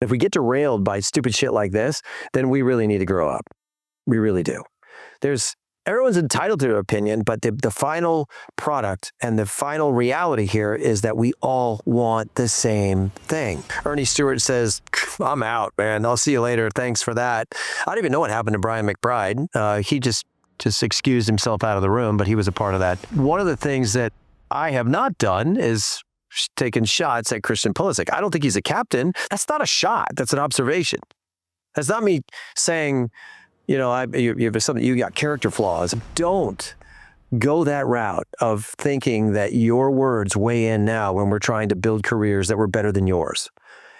If we get derailed by stupid shit like this, then we really need to grow up. We really do. Everyone's entitled to their opinion, but the final product and the final reality here is that we all want the same thing. Ernie Stewart says, I'm out, man. I'll see you later. Thanks for that. I don't even know what happened to Brian McBride. He just excused himself out of the room, but he was a part of that. One of the things that I have not done is taken shots at Christian Pulisic. I don't think he's a captain. That's not a shot. That's an observation. That's not me saying, you got character flaws. Don't go that route of thinking that your words weigh in now when we're trying to build careers that were better than yours.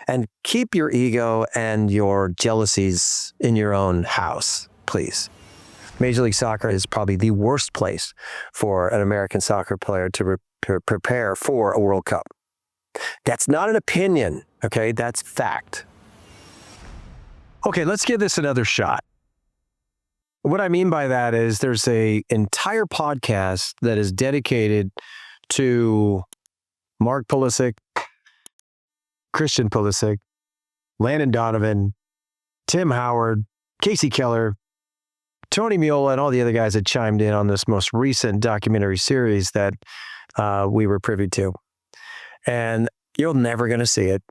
And keep your ego and your jealousies in your own house, please. Major League Soccer is probably the worst place for an American soccer player to prepare for a World Cup. That's not an opinion, okay? That's fact. Okay, let's give this another shot. What I mean by that is there's an entire podcast that is dedicated to Mark Pulisic, Christian Pulisic, Landon Donovan, Tim Howard, Casey Keller, Tony Meola, and all the other guys that chimed in on this most recent documentary series that we were privy to. And you're never going to see it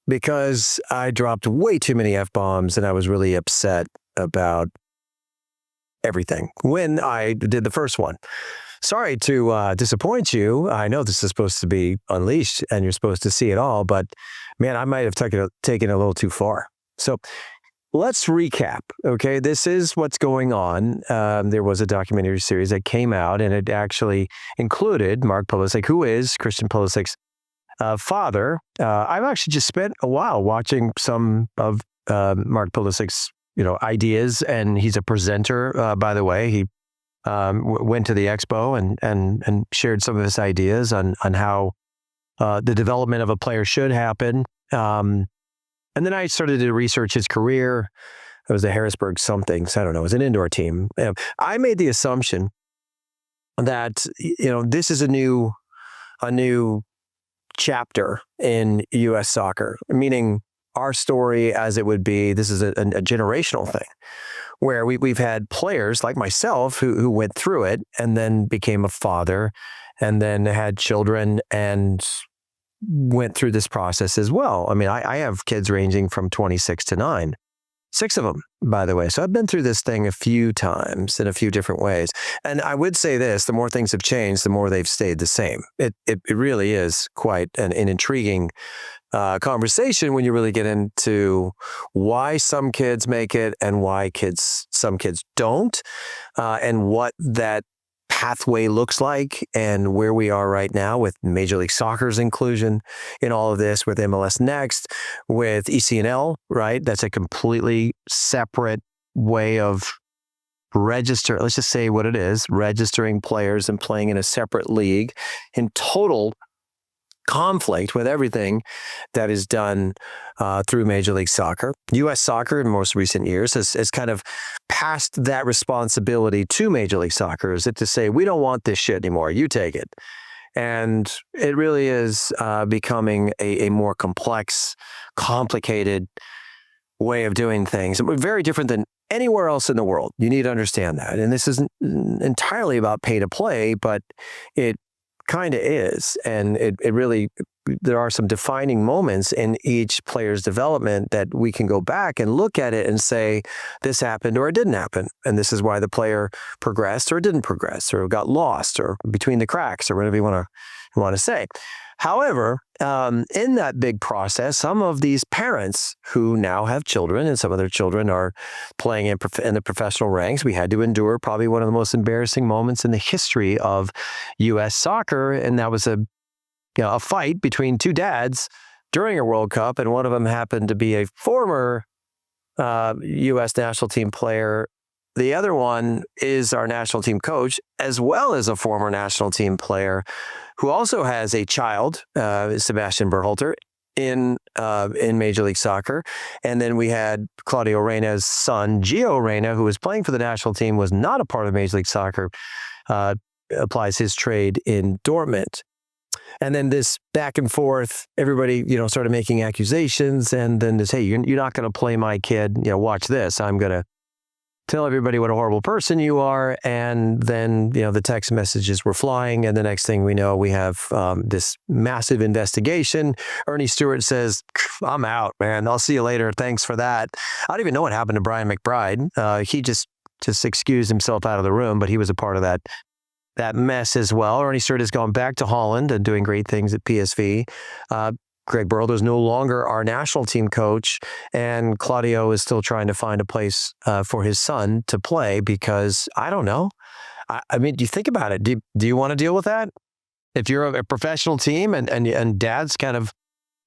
because I dropped way too many F-bombs and I was really upset about everything when I did the first one. Sorry to disappoint you. I know this is supposed to be unleashed and you're supposed to see it all, but man, I might have taken it a little too far. So let's recap, okay? This is what's going on. There was a documentary series that came out, and it actually included Mark Pulisic, who is Christian Pulisic's father. I've actually just spent a while watching some of Mark Pulisic's, ideas, and he's a presenter, by the way. He went to the expo and shared some of his ideas on how the development of a player should happen. And then I started to research his career. It was the Harrisburg somethings. I don't know. It was an indoor team. I made the assumption that, this is a new chapter in U.S. soccer, meaning our story as it would be. This is a generational thing where we've had players like myself who went through it and then became a father and then had children and went through this process as well. I mean, I have kids ranging from 26 to 9, 6 of them, by the way. So I've been through this thing a few times in a few different ways. And I would say this, the more things have changed, the more they've stayed the same. It really is quite an intriguing conversation when you really get into why some kids make it and why some kids don't, and what that pathway looks like and where we are right now with Major League Soccer's inclusion in all of this, with MLS Next, with ECNL, right? That's a completely separate way of let's just say what it is, registering players and playing in a separate league in total conflict with everything that is done through Major League Soccer. U.S. Soccer in most recent years has kind of passed that responsibility to Major League Soccer, is it to say, we don't want this shit anymore, you take it. And it really is becoming a more complex, complicated way of doing things. Very different than anywhere else in the world. You need to understand that. And this isn't entirely about pay to play, but it kind of is. And it really, there are some defining moments in each player's development that we can go back and look at it and say, this happened or it didn't happen. And this is why the player progressed or didn't progress or got lost or between the cracks or whatever you want to say. However, in that big process, some of these parents who now have children and some of their children are playing in the professional ranks, we had to endure probably one of the most embarrassing moments in the history of U.S. soccer. And that was a fight between two dads during a World Cup. And one of them happened to be a former U.S. national team player. The other one is our national team coach, as well as a former national team player who also has a child, Sebastian Berhalter, in Major League Soccer. And then we had Claudio Reyna's son, Gio Reyna, who was playing for the national team, was not a part of Major League Soccer, applies his trade in Dortmund. And then this back and forth, everybody, started making accusations, and then this, hey, you're not going to play my kid. Watch this. I'm going to tell everybody what a horrible person you are. And then, the text messages were flying. And the next thing we know, we have this massive investigation. Ernie Stewart says, I'm out, man. I'll see you later. Thanks for that. I don't even know what happened to Brian McBride. He just excused himself out of the room, but he was a part of that mess as well. Ernie Stewart has gone back to Holland and doing great things at PSV. Greg Berhalter is no longer our national team coach, and Claudio is still trying to find a place for his son to play because, I don't know. I mean, do you think about it? Do you want to deal with that? If you're a professional team and dad's kind of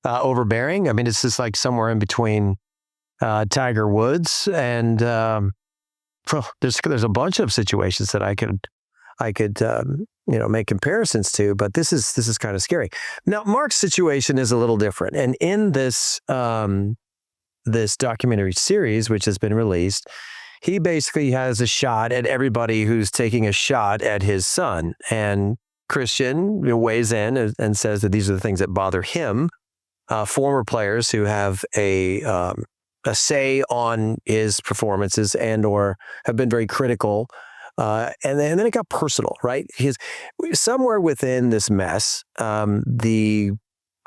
overbearing, I mean, it's just like somewhere in between Tiger Woods and there's a bunch of situations that I could make comparisons to, but this is kind of scary. Now, Mark's situation is a little different, and in this this documentary series, which has been released, he basically has a shot at everybody who's taking a shot at his son. And Christian weighs in and says that these are the things that bother him. Former players who have a say on his performances and or have been very critical. And then it got personal, right? Somewhere within this mess, the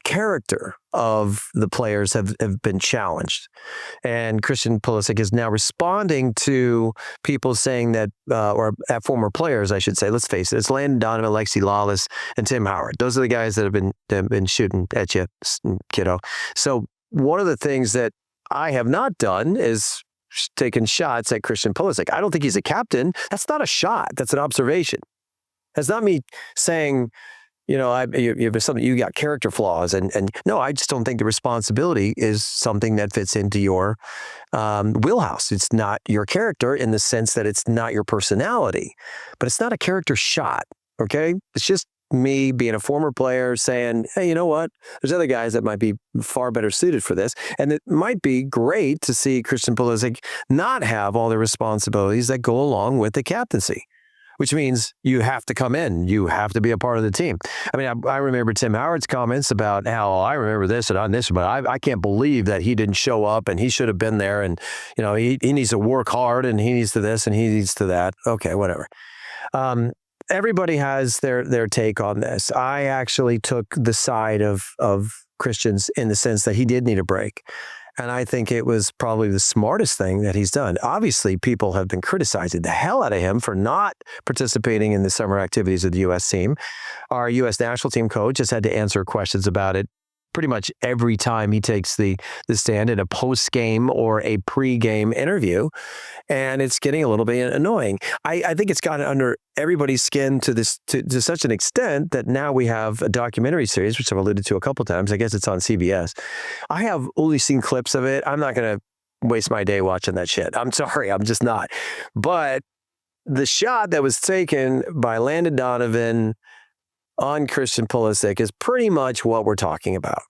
character of the players have been challenged. And Christian Pulisic is now responding to people saying that, or at former players, I should say, let's face it, it's Landon Donovan, Alexi Lawless, and Tim Howard. Those are the guys that have been shooting at you, kiddo. So one of the things that I have not done is taken shots at Christian Pulisic. I don't think he's a captain. That's not a shot. That's an observation. That's not me saying, you got character flaws. And no, I just don't think the responsibility is something that fits into your wheelhouse. It's not your character in the sense that it's not your personality, but it's not a character shot. Okay. It's just me being a former player saying, hey, you know what? There's other guys that might be far better suited for this. And it might be great to see Christian Pulisic not have all the responsibilities that go along with the captaincy, which means you have to come in. You have to be a part of the team. I mean, I remember Tim Howard's comments about how I remember this and on this, but I can't believe that he didn't show up and he should have been there. And, he needs to work hard and he needs to this and he needs to that. Okay, whatever. Everybody has their take on this. I actually took the side of Christian's in the sense that he did need a break. And I think it was probably the smartest thing that he's done. Obviously, people have been criticizing the hell out of him for not participating in the summer activities of the U.S. team. Our U.S. national team coach has had to answer questions about it pretty much every time he takes the stand in a post-game or a pre-game interview. And it's getting a little bit annoying. I think it's gotten under everybody's skin to such an extent that now we have a documentary series, which I've alluded to a couple of times. I guess it's on CBS. I have only seen clips of it. I'm not going to waste my day watching that shit. I'm sorry. I'm just not. But the shot that was taken by Landon Donovan on Christian Pulisic is pretty much what we're talking about.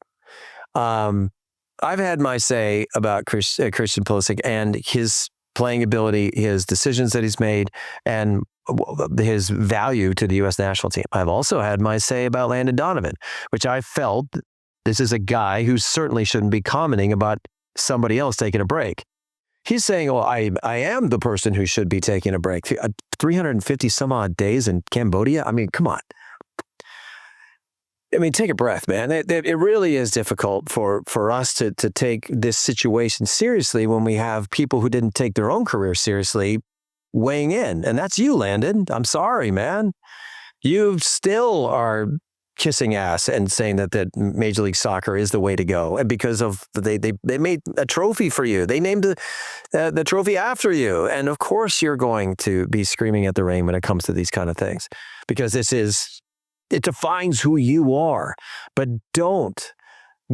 I've had my say about Christian Pulisic and his playing ability, his decisions that he's made, and his value to the U.S. national team. I've also had my say about Landon Donovan, which I felt this is a guy who certainly shouldn't be commenting about somebody else taking a break. He's saying, well, I am the person who should be taking a break. 350 some odd days in Cambodia? I mean, come on. I mean, take a breath, man. It really is difficult for us to take this situation seriously when we have people who didn't take their own career seriously weighing in. And that's you, Landon. I'm sorry, man. You still are kissing ass and saying that Major League Soccer is the way to go. And because of they made a trophy for you. They named the trophy after you. And of course you're going to be screaming at the rain when it comes to these kind of things, because it defines who you are. But don't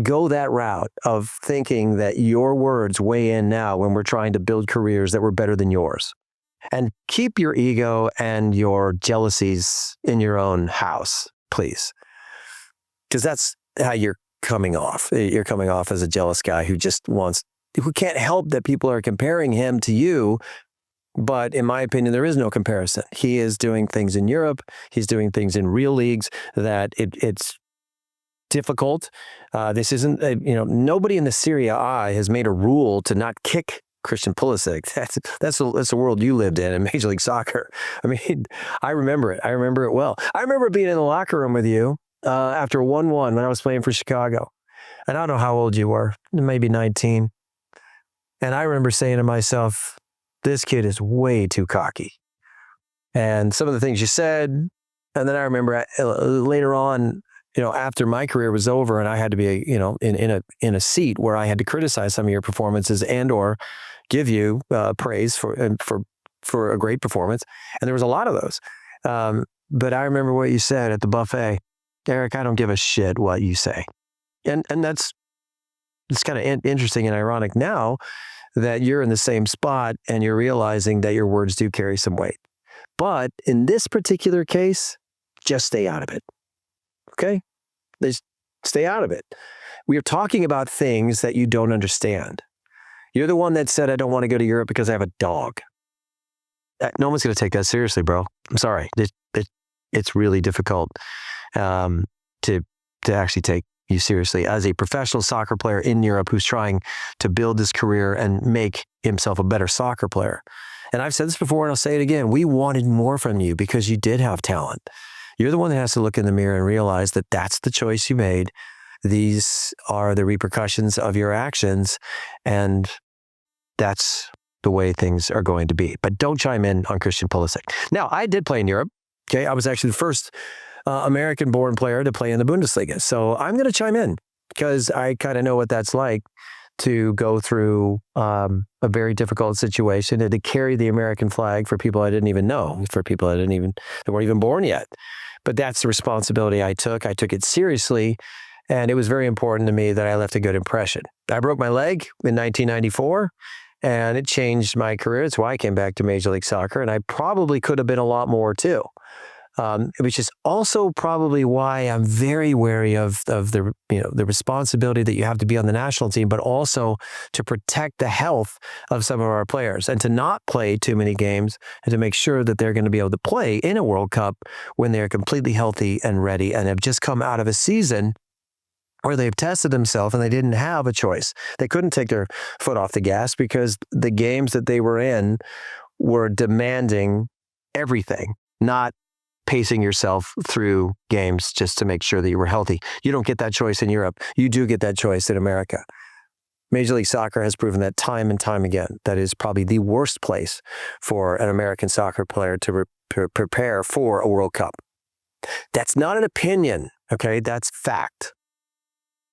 go that route of thinking that your words weigh in now when we're trying to build careers that were better than yours. And keep your ego and your jealousies in your own house, please. Because that's how you're coming off. You're coming off as a jealous guy who can't help that people are comparing him to you. But in my opinion, there is no comparison. He is doing things in Europe. He's doing things in real leagues that it's difficult. This isn't, nobody in the Serie A has made a rule to not kick Christian Pulisic. That's the world you lived in Major League Soccer. I mean, I remember it. I remember it well. I remember being in the locker room with you after 1-1 when I was playing for Chicago. And I don't know how old you were, maybe 19. And I remember saying to myself, this kid is way too cocky. And some of the things you said, and then I remember later on, after my career was over and I had to be, in a seat where I had to criticize some of your performances and or give you praise for a great performance. And there was a lot of those. But I remember what you said at the buffet. Eric, I don't give a shit what you say. And it's kind of interesting and ironic now that you're in the same spot and you're realizing that your words do carry some weight. But in this particular case, just stay out of it. Okay? Just stay out of it. We are talking about things that you don't understand. You're the one that said, I don't want to go to Europe because I have a dog. No one's going to take that seriously, bro. I'm sorry. It's really difficult to actually take you seriously as a professional soccer player in Europe who's trying to build his career and make himself a better soccer player. And I've said this before and I'll say it again. We wanted more from you because you did have talent. You're the one that has to look in the mirror and realize that that's the choice you made. These are the repercussions of your actions, and that's the way things are going to be. But don't chime in on Christian Pulisic. Now, I did play in Europe. Okay, I was actually the first American-born player to play in the Bundesliga. So I'm going to chime in because I kind of know what that's like to go through a very difficult situation and to carry the American flag for people I didn't even know, for people that weren't even born yet. But that's the responsibility I took. I took it seriously, and it was very important to me that I left a good impression. I broke my leg in 1994, and it changed my career. That's why I came back to Major League Soccer, and I probably could have been a lot more too. Which is also probably why I'm very wary of the responsibility that you have to be on the national team, but also to protect the health of some of our players and to not play too many games and to make sure that they're going to be able to play in a World Cup when they're completely healthy and ready and have just come out of a season where they've tested themselves and they didn't have a choice. They couldn't take their foot off the gas because the games that they were in were demanding everything, not pacing yourself through games just to make sure that you were healthy. You don't get that choice in Europe. You do get that choice in America. Major League Soccer has proven that time and time again. That is probably the worst place for an American soccer player to prepare for a World Cup. That's not an opinion, okay? That's fact.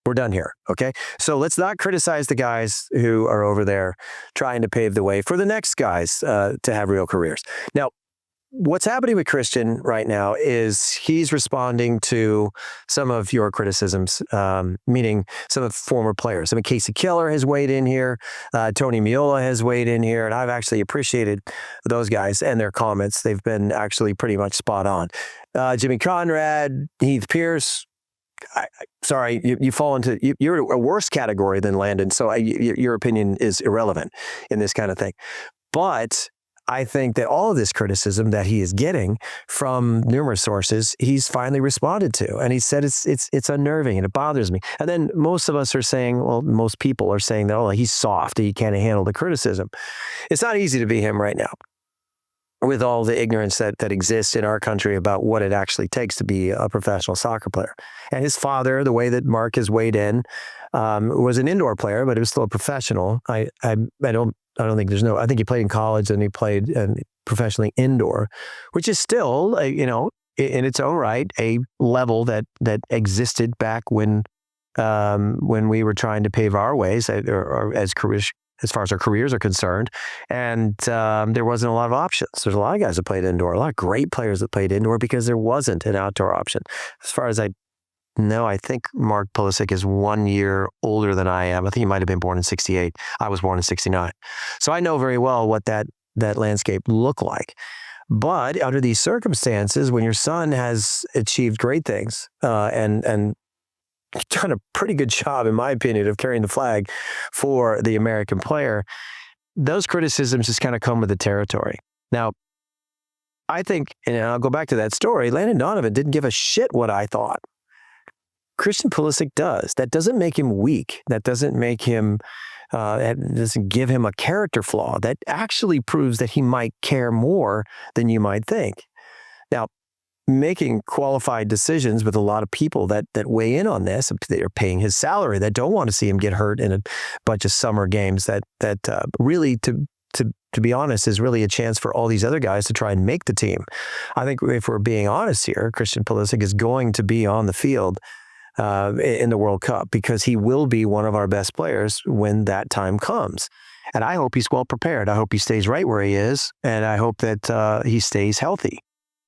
We're done here, okay? So let's not criticize the guys who are over there trying to pave the way for the next guys to have real careers. Now, what's happening with Christian right now is he's responding to some of your criticisms, meaning some of the former players. I mean, Casey Keller has weighed in here. Tony Meola has weighed in here, and I've actually appreciated those guys and their comments. They've been actually pretty much spot on. Jimmy Conrad, Heath Pierce, sorry, you fall into, you're a worse category than Landon, so your opinion is irrelevant in this kind of thing. But I think that all of this criticism that he is getting from numerous sources, he's finally responded to. And he said it's unnerving and it bothers me. And then most of us are saying, well, most people are saying that, oh, he's soft, he can't handle the criticism. It's not easy to be him right now with all the ignorance that exists in our country about what it actually takes to be a professional soccer player. And his father, the way that Mark has weighed in, was an indoor player, but he was still a professional. I don't think I think he played in college and he played professionally indoor, which is still, in its own right, a level that existed back when we were trying to pave our ways or as far as our careers are concerned. And there wasn't a lot of options. There's a lot of guys that played indoor, a lot of great players that played indoor because there wasn't an outdoor option. As far as I know, I think Mark Pulisic is 1 year older than I am. I think he might have been born in 68. I was born in 69. So I know very well what that landscape looked like. But under these circumstances, when your son has achieved great things and done a pretty good job, in my opinion, of carrying the flag for the American player, those criticisms just kind of come with the territory. Now, I think, and I'll go back to that story, Landon Donovan didn't give a shit what I thought. Christian Pulisic does. That doesn't make him weak. That doesn't make him, it doesn't give him a character flaw. That actually proves that he might care more than you might think. Now, making qualified decisions with a lot of people that weigh in on this, that are paying his salary, that don't want to see him get hurt in a bunch of summer games, that really, to be honest, is really a chance for all these other guys to try and make the team. I think if we're being honest here, Christian Pulisic is going to be on the field in the World Cup because he will be one of our best players when that time comes. And I hope he's well prepared. I hope he stays right where he is, and I hope that he stays healthy.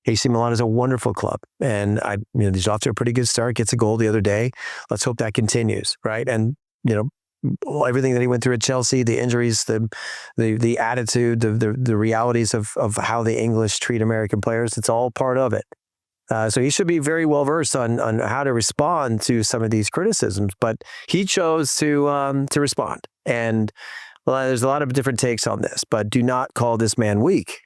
AC Milan is a wonderful club, and he's off to a pretty good start. Gets a goal the other day. Let's hope that continues, right? And everything that he went through at Chelsea, the injuries, the attitude, the realities of how the English treat American players, it's all part of it. So he should be very well versed on how to respond to some of these criticisms. But he chose to respond, and there's a lot of different takes on this. But do not call this man weak.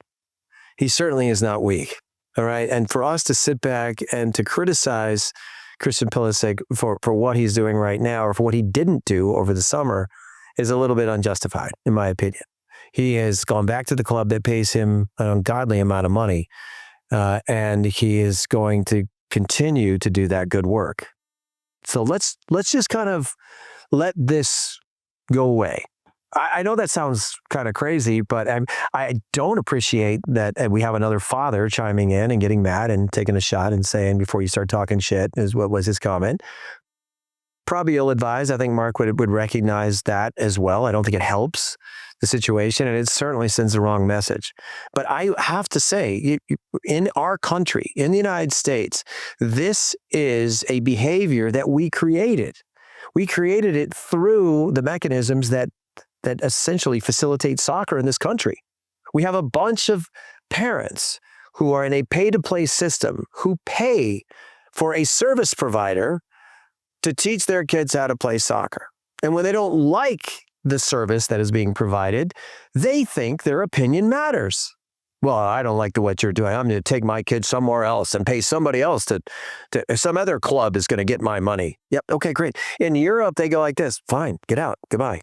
He certainly is not weak. All right. And for us to sit back and to criticize Christian Pulisic for what he's doing right now, or for what he didn't do over the summer, is a little bit unjustified, in my opinion. He has gone back to the club that pays him an ungodly amount of money, and he is going to continue to do that good work. So let's just kind of let this go away. I know that sounds kind of crazy, but I don't appreciate that we have another father chiming in and getting mad and taking a shot and saying, before you start talking shit, is what was his comment. Probably ill-advised. I think Mark would recognize that as well. I don't think it helps the situation, and it certainly sends the wrong message. But I have to say, in our country, in the United States, this is a behavior that we created. We created it through the mechanisms that essentially facilitate soccer in this country. We have a bunch of parents who are in a pay-to-play system who pay for a service provider to teach their kids how to play soccer. And when they don't like the service that is being provided, they think their opinion matters. Well, I don't like what you're doing. I'm going to take my kids somewhere else and pay somebody else to some other club is going to get my money. Yep. Okay, great. In Europe, they go like this. Fine, get out. Goodbye.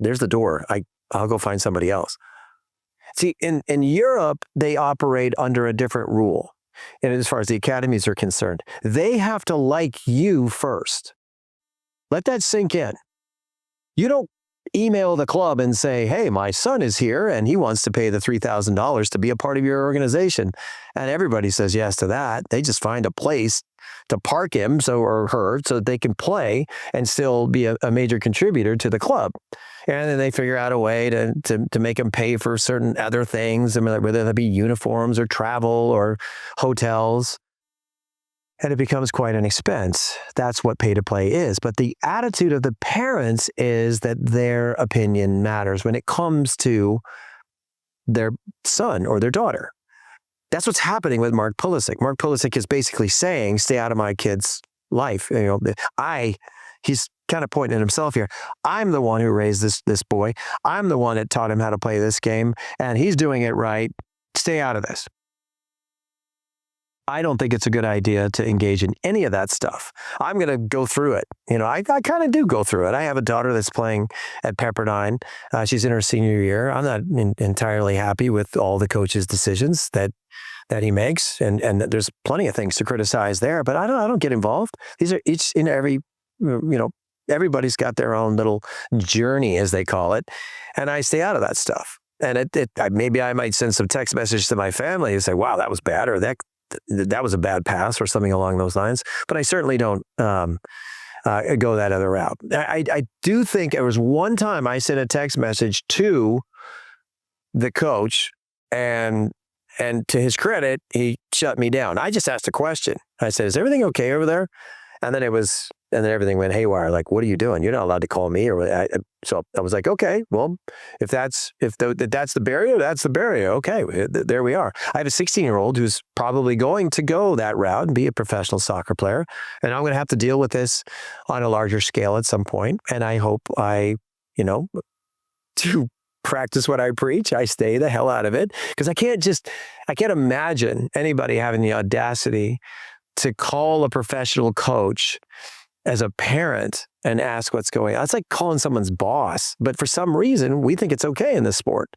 There's the door. I'll go find somebody else. See, in Europe, they operate under a different rule. And as far as the academies are concerned, they have to like you first. Let that sink in. You don't email the club and say, hey, my son is here and he wants to pay the $3,000 to be a part of your organization. And everybody says yes to that. They just find a place to park him or her so that they can play and still be a major contributor to the club. And then they figure out a way to make them pay for certain other things, whether that be uniforms or travel or hotels. And it becomes quite an expense. That's what pay-to-play is. But the attitude of the parents is that their opinion matters when it comes to their son or their daughter. That's what's happening with Mark Pulisic. Mark Pulisic is basically saying, stay out of my kid's life. He's kind of pointing at himself here. I'm the one who raised this boy. I'm the one that taught him how to play this game, and he's doing it right. Stay out of this. I don't think it's a good idea to engage in any of that stuff. I'm going to go through it. I kind of do go through it. I have a daughter that's playing at Pepperdine. She's in her senior year. I'm not entirely happy with all the coach's decisions that he makes, and there's plenty of things to criticize there. But I don't get involved. These are each in every, everybody's got their own little journey, as they call it, and I stay out of that stuff. And maybe I might send some text message to my family and say, "Wow, that was bad," or that was a bad pass or something along those lines. But I certainly don't go that other route. I do think there was one time I sent a text message to the coach, and to his credit, he shut me down. I just asked a question. I said, is everything okay over there? And then everything went haywire. Like, what are you doing? You're not allowed to call me. So I was like, okay, well, if that's the barrier, that's the barrier. Okay, there we are. I have a 16-year-old who's probably going to go that route and be a professional soccer player. And I'm going to have to deal with this on a larger scale at some point. And I hope to practice what I preach. I stay the hell out of it, because I can't imagine anybody having the audacity to call a professional coach as a parent and ask what's going on. It's like calling someone's boss, but for some reason, we think it's okay in this sport.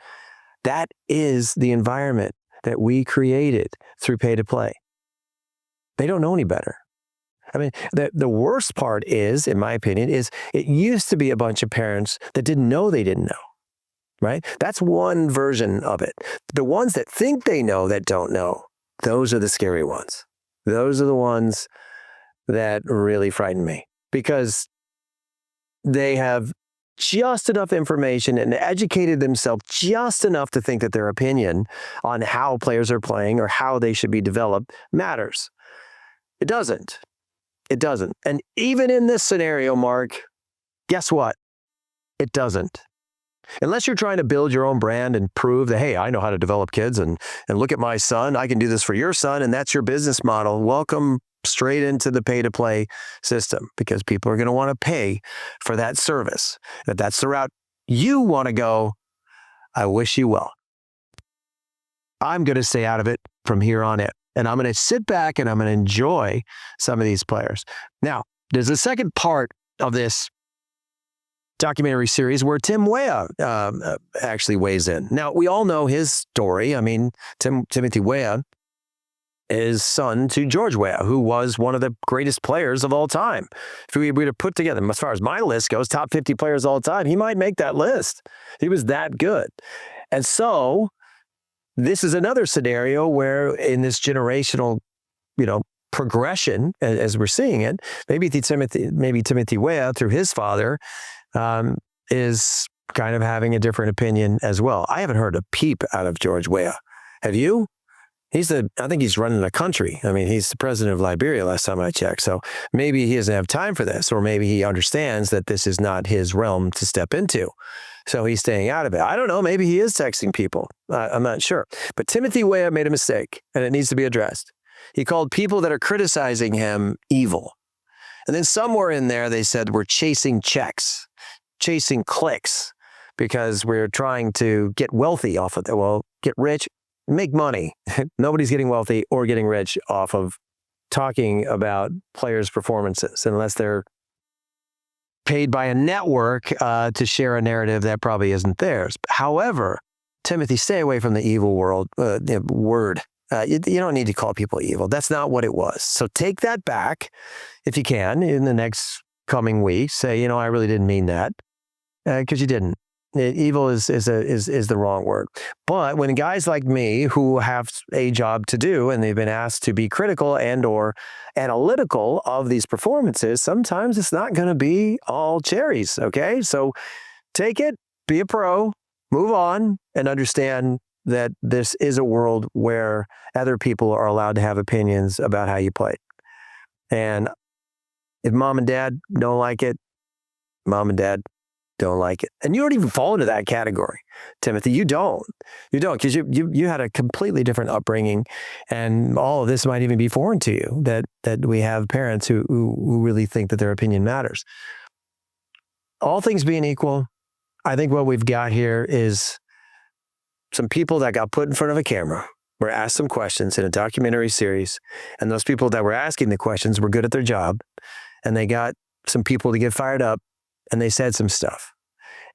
That is the environment that we created through pay to play. They don't know any better. I mean, the worst part is, in my opinion, is it used to be a bunch of parents that didn't know they didn't know, right? That's one version of it. The ones that think they know that don't know, those are the scary ones. Those are the ones that really frighten me because they have just enough information and educated themselves just enough to think that their opinion on how players are playing or how they should be developed matters. It doesn't. It doesn't. And even in this scenario, Mark, guess what? It doesn't. Unless you're trying to build your own brand and prove that, hey, I know how to develop kids and look at my son, I can do this for your son, and that's your business model. Welcome straight into the pay-to-play system because people are going to want to pay for that service. If that's the route you want to go, I wish you well. I'm going to stay out of it from here on in. And I'm going to sit back and I'm going to enjoy some of these players. Now, there's a second part of this documentary series where Tim Weah actually weighs in. Now, we all know his story. I mean, Timothy Weah is son to George Weah, who was one of the greatest players of all time. If we were to put together, as far as my list goes, top 50 players of all time, he might make that list. He was that good. And so this is another scenario where in this generational, progression, as we're seeing it, maybe Timothy Weah, through his father, is kind of having a different opinion as well. I haven't heard a peep out of George Weah. Have you? I think he's running the country. I mean, he's the president of Liberia last time I checked. So maybe he doesn't have time for this, or maybe he understands that this is not his realm to step into. So he's staying out of it. I don't know. Maybe he is texting people. I'm not sure. But Timothy Weah made a mistake, and it needs to be addressed. He called people that are criticizing him evil. And then somewhere in there, they said we're chasing checks, chasing clicks, because we're trying to get wealthy off of it. Well, get rich, make money. Nobody's getting wealthy or getting rich off of talking about players' performances unless they're paid by a network to share a narrative that probably isn't theirs. However, Timothy, stay away from the evil word. You don't need to call people evil. That's not what it was. So take that back if you can in the next coming weeks. Say, I really didn't mean that, because you didn't. Evil is the wrong word. But when guys like me who have a job to do and they've been asked to be critical and or analytical of these performances, sometimes it's not going to be all cherries, okay? So take it, be a pro, move on, and understand that this is a world where other people are allowed to have opinions about how you play. And if mom and dad don't like it, mom and dad don't like it. And you don't even fall into that category, Timothy. You don't, because you had a completely different upbringing, and all of this might even be foreign to you, that we have parents who really think that their opinion matters. All things being equal, I think what we've got here is some people that got put in front of a camera, were asked some questions in a documentary series, and those people that were asking the questions were good at their job, and they got some people to get fired up, and they said some stuff.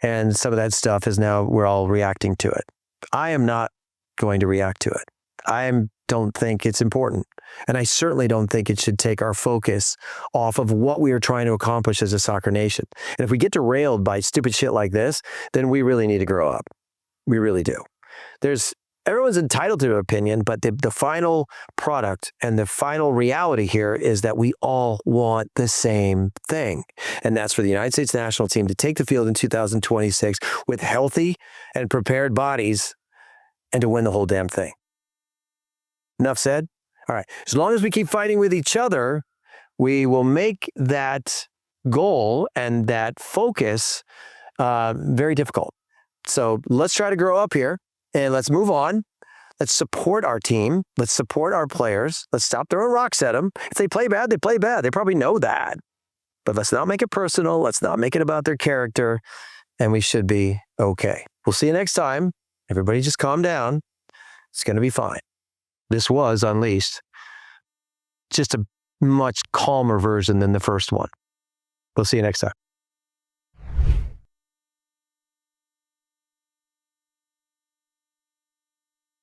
And some of that stuff is now we're all reacting to it. I am not going to react to it. I don't think it's important. And I certainly don't think it should take our focus off of what we are trying to accomplish as a soccer nation. And if we get derailed by stupid shit like this, then we really need to grow up. We really do. Everyone's entitled to their opinion, but the final product and the final reality here is that we all want the same thing. And that's for the United States national team to take the field in 2026 with healthy and prepared bodies and to win the whole damn thing. Enough said? All right. As long as we keep fighting with each other, we will make that goal and that focus very difficult. So let's try to grow up here. And let's move on. Let's support our team. Let's support our players. Let's stop throwing rocks at them. If they play bad, they play bad. They probably know that. But let's not make it personal. Let's not make it about their character. And we should be okay. We'll see you next time. Everybody just calm down. It's going to be fine. This was Unleashed. Just a much calmer version than the first one. We'll see you next time.